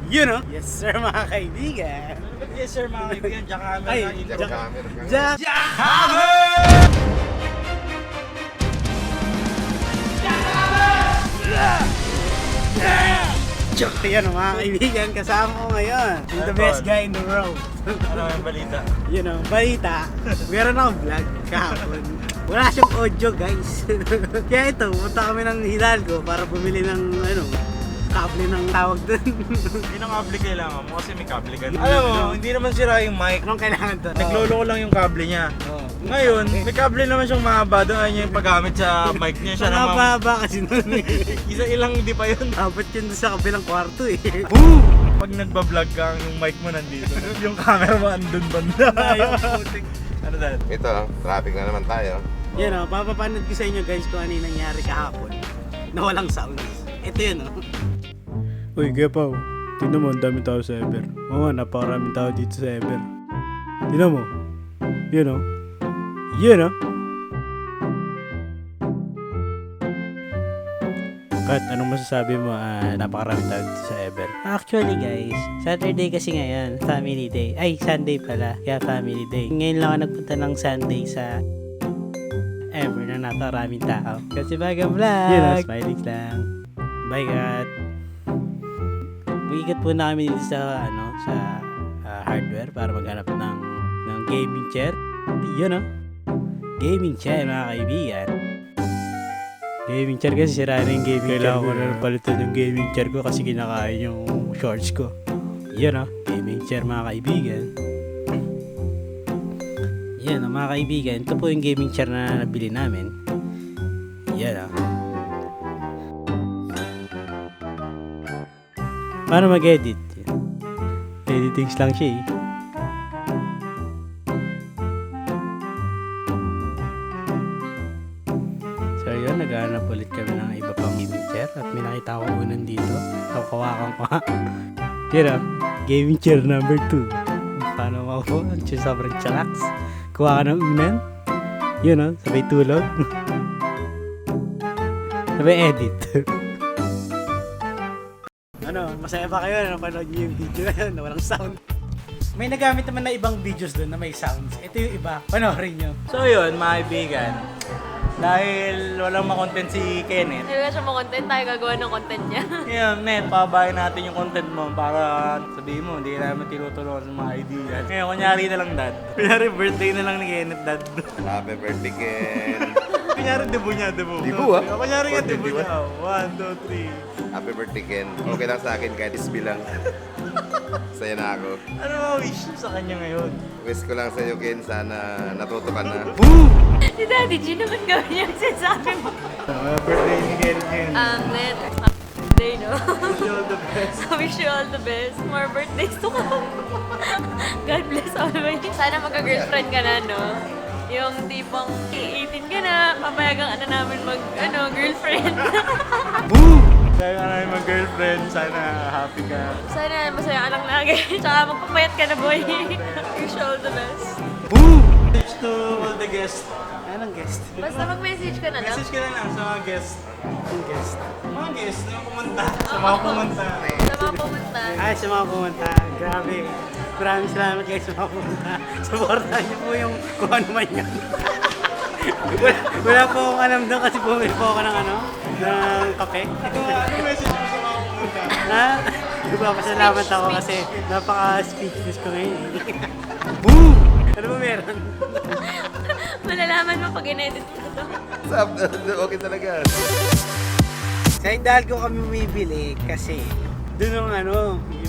You know? Yes sir mga kaibigan. Yes sir mga kaibigan, Jackhammer Ay, na intro. Jackhammer! Yan mga kaibigan, kasama ko ngayon. The best guy in the world. Ano yung balita? You know, balita. Meron akong vlog kahapon. Wala siyang audio guys. Kaya ito, punta kami ng Hidalgo para bumili ng kable ng tawag dun. Yun ang kable kailangan mo kasi may kable ka. Alam mo, hindi naman sira yung mic. Anong kailangan to? Naglolo ko lang yung kable niya. Ngayon, may kable naman siyang mahaba doon. Ayun yung paggamit sa mic niya. Siya naman. Mahaba kasi nun eh. Ilang di pa yun. Dapat yun sa kabilang kwarto eh. Pag nagbablog ka, yung mic mo nandito. Yung camera mo andun banda. Ano dad? Ito, traffic na naman tayo. Yan o, papapanood ko sa inyo guys kung ano yung nangyari kahapon na walang sounds. Ito yun o. Uy, kaya pa tingnan mo, ang dami tao sa Ever. Oo nga, napakaraming tao dito sa Ever. Tingnan mo. Yun o. Yun o. Kat, anong masasabi mo? Napakaraming tao dito sa Ever. Actually guys, Saturday kasi ngayon, family day. Ay, Sunday pala, kaya family day. Ngayon lang ako nagpunta ng Sunday sa Ever na napakaraming tao. Kasi bagang vlog. Yun o, smiling lang. Bye Kat. Umiikot po na kami dito sa hardware para maghanap ng gaming chair. Yun o. Gaming chair mga kaibigan. Gaming chair kasi sira na yung gaming chair ko. Kailangan ko na palitan yung gaming chair ko kasi kinakain yung shorts ko. Yun o. Gaming chair mga kaibigan. Yan o mga kaibigan. Ito po yung gaming chair na nabili namin. Yan o. Paano mag-edit? Editings lang siya eh. So yun, naghahanap ulit kami ng iba pang gaming chair at may nakita ko unan dito. Kawakan ko ha. Yun o, gaming chair number 2. Paano mo ako? Sobrang chillax. Kuha ka ng unan. Yun o, sabay tulog. Sabay edit. Ano, masaya ba kayo na napanood niyo yung video na yun na walang sound? May nagamit naman na ibang videos doon na may sounds. Ito yung iba, panoorin nyo. So yun, mga kaibigan, dahil walang makontent si Kenneth. Hindi ka siya makontent, tayo gagawa ng content niya. Ngayon, Net, pabahay natin yung content mo para sabihin mo, hindi namin tinutulungan sa mga idea. Ngayon, kunyari na lang, Dad. Kunyari, birthday na lang ni Kenneth, Dad. Happy birthday, Ken. Kunyari, debut niya, debut. Debut, ah? Kunyari nga, debut niya. 1, 2, 3. Happy birthday, Ken. Okay lang sa akin kahit isbi lang. Saya na ako. Ano mga wish mo sa kanya ngayon? Wish ko lang sa iyo, Ken, sana natuto ka na. Si Daddy G naman gawin yung sinasabi mo. Birthday ni Kenneth ngayon. Net, birthday, no? Wish you all the best. I wish you all the best. More birthdays to come. God bless always. Sana magka-girlfriend ka na, no? Yung tipong 18 ka na, papayagan ka na namin girlfriend. Sana ka namin mag-girlfriend. Sana happy ka. Sana masaya ka lang lagi. Tsaka magpapayat ka na, boy. Wish you all the best. Message to all the guests. Anong guest? Basta mag-message ka na lang. Message ka na lang sa mga guests. Anong guest? Mga guests na pumunta. Sa mga pumunta. Sa mga pumunta. Ay, sa mga pumunta. Grabe. Maraming salamat guys sa mga pumunta. Supportahan niyo po yung kung ano man yan. wala po akong alam doon kasi bumili po ako ng ng kape. Ano message mo sa mga pumunta? Ha? Nagpapasalamat ako kasi napaka-speechless ko ngayon. Ano ba meron? Malalaman mo pag in-edit mo ito. Okay talaga. Sa Hidalgo kami bumibili kasi doon yung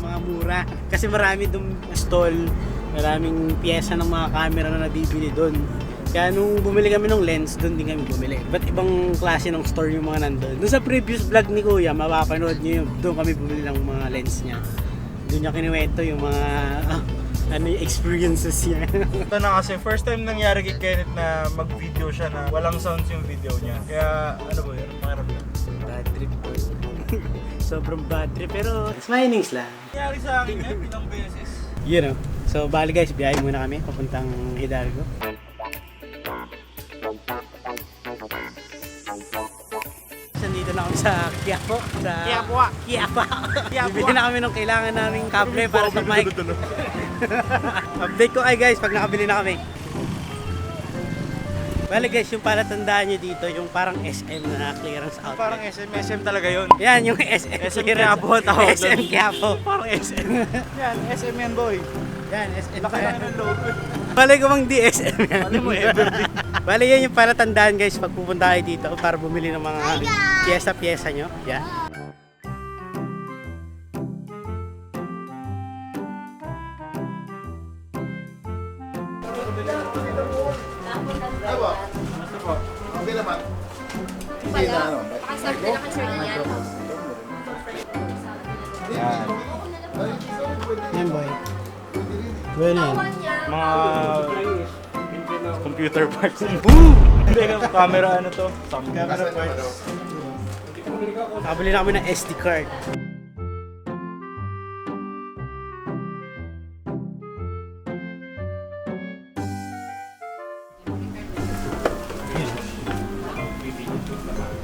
mga mura. Kasi marami doon stall, maraming pyesa ng mga camera na nabibili doon. Kaya nung bumili kami ng lens, doon din kami bumili. Ba't ibang klase ng store yung mga nandun? Doon sa previous vlog ni Kuya, mapapanood nyo yun. Doon kami bumili ng mga lens niya. Doon niya kinuwento yung mga yung experiences niya. Ito na kasi first time nangyari kay Kenneth na mag-video siya na walang sounds yung video niya. Kaya ano ba yun? Pakiramdam. Bad trip po. Sobrang bad trip pero smilings lang. Nangyari sa akin yan ilang beses. You know. So bali guys, biyahe muna kami papuntang Hidalgo. Nandito na kami sa Quiapo. Sa Quiapo. Quiapo. Bibili na kami ng kailangan naming kable para sa mic. Update ko kayo guys pag nakabili na kami. Bale guys, yung palatandaan nyo dito, yung parang SM na clearance outlet. Parang SM talaga yun. Yan, yung SM. SM Quiapo ang tawag SM doon. Quiapo. Parang SM. Yan, SM yan boy. Yan, SM. Laki lang ng logo. Bale ko mang DSM yan. Bale mo Everly. Bale yan yung palatandaan guys pag pupunta kayo dito para bumili ng mga pyesa-pyesa nyo. Yan. Okay naman. Yan boy. Bueno yan. Mga computer parts. Hindi ka camera ano to? Camera parts. Nakabili na kami ng SD card.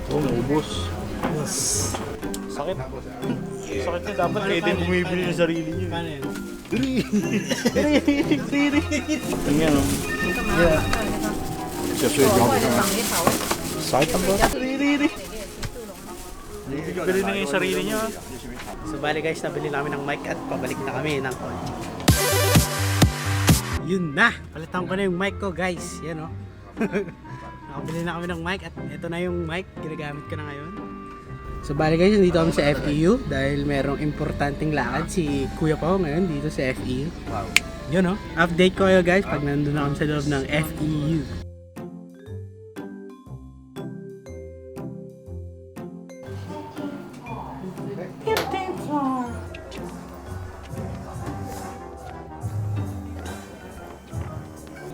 Oh, naubos. Sakit. Sakit na dapat kayo din bumibili ng sarili niyo. Paano yan? Tingnan no. Sakit ang boss. Bili na yung sarili niyo. So bali guys, nabili namin ng mic at pabalik na kami ng kotse. Yun na! Palitan ko na yung mic ko guys. Yan o. Nakabili na kami ng mic at ito na yung mic. Ginagamit ko na ngayon. So bali guys, nandito kami sa FEU dahil merong importanteng lakad si Kuya Pao ngayon dito sa FEU. Wow. Yun o. Update ko kayo guys pag nandun na kami sa loob ng FEU.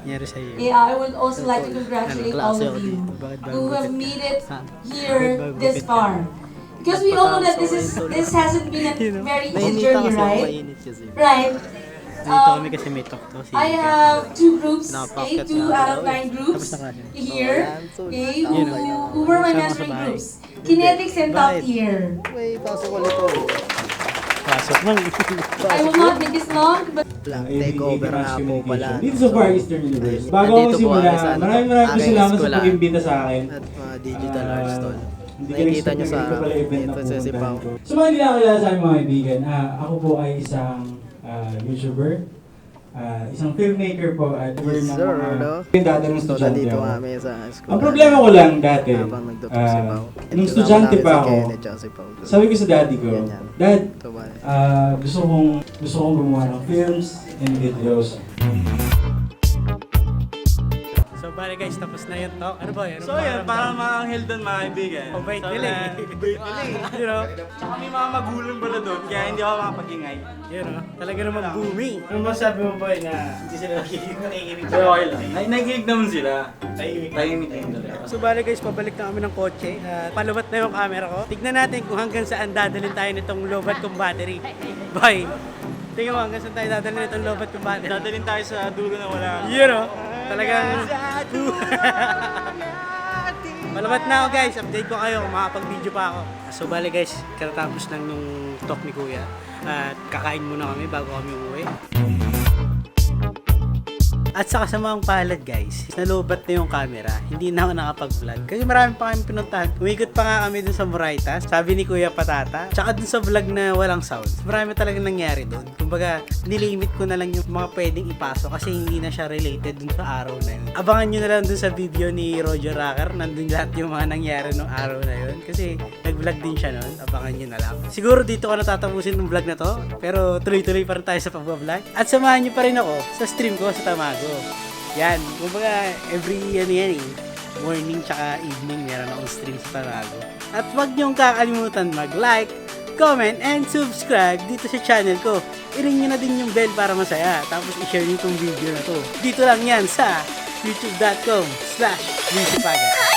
Nangyari sa'yo. Yeah, I would also like to congratulate all of you Bakit ba who have made it Ha? here this far. Because we all know that this hasn't been a very easy journey, right? Right. Nandito kami kasi may talk to. I have two groups, okay, 2 out of 9 groups here, okay, who were my mentoring groups. Kinetics and Top Tier. Pasok lang. I will not make this long, but Take over na po pala. Dito sa Far Eastern University. Bago ako Nandito po simula, kami sa ano, maraming aking salamat sa eskwela. pag-imbita sa akin. At mga digital arts tol. Hindi ko Nakikita expect nyo na sa ganito pala event na dito sa Sipaw. pupuntahan ko. So mga hindi nakakilala sa akin mga kaibigan, ako po ay isang YouTuber, isang filmmaker po at we're Yes, ng sir, mga no? pindadan ng So, estudyante nandito ako. kami sa school. Ang problema ko lang dati, Habang nagtuturo si Pao. nung estudyante pa ako, sabi ko sa daddy ko, Ganyan. Dad, Ito ba? gusto kong gumawa ng films and videos. So bali guys, tapos na yung talk. Ano ba yan? So yan, parang mga anghel doon mga kaibigan. Oh, bait Sabi nila na, eh. bait nila eh. You know? Tsaka may mga magulang pala doon, kaya hindi ako makapag-ingay. Yun o. Talaga naman booming. Ano masabi mo boy na hindi sila nakikinig? So okay lang. Nakikinig naman sila. Tahimik. Tahimik lang talaga. So bali guys, pabalik na kami ng kotse at palubat na yung camera ko. Tignan natin kung hanggang saan dadalhin tayo nitong lobat kong battery. Bye! Tingnan mo hanggang saan tayo dadalhin nitong lobat kong battery. Dadalhin tayo sa dulo na wala. Yun o. Talagang... Malabat na ako guys, update ko kayo kung makapag-video pa ako. So bali guys, katatapos lang yung talk ni Kuya at kakain muna kami bago kami uuwi. At sa kasamang palad guys, nalobat na yung camera, hindi na ako nakapag-vlog. Kasi marami pa kami pinuntahan. Umikot pa nga kami dun sa Moraitas, sabi ni Kuya Patata. Tsaka dun sa vlog na walang sound. Marami talagang nangyari dun. Kumbaga, nilimit ko na lang yung mga pwedeng ipasok kasi hindi na siya related dun sa araw na yun. Abangan nyo na lang dun sa video ni Roger Rocker, nandun lahat yung mga nangyari nung araw na yun. Kasi nag-vlog din siya nun, abangan nyo na lang. Siguro dito ko natatapusin ng vlog na to, pero tuloy-tuloy pa rin tayo sa pag-vlog. At samahan nyo pa rin ako sa stream ko sa Tamago. Yan, kumbaga every morning tsaka evening meron akong stream sa Tamago. At huwag niyong kakalimutan mag-like, comment, and subscribe dito sa channel ko. I-ring nyo na din yung bell para masaya. Tapos i-share nyo itong video na to. Dito lang yan sa youtube.com/Luisipagat.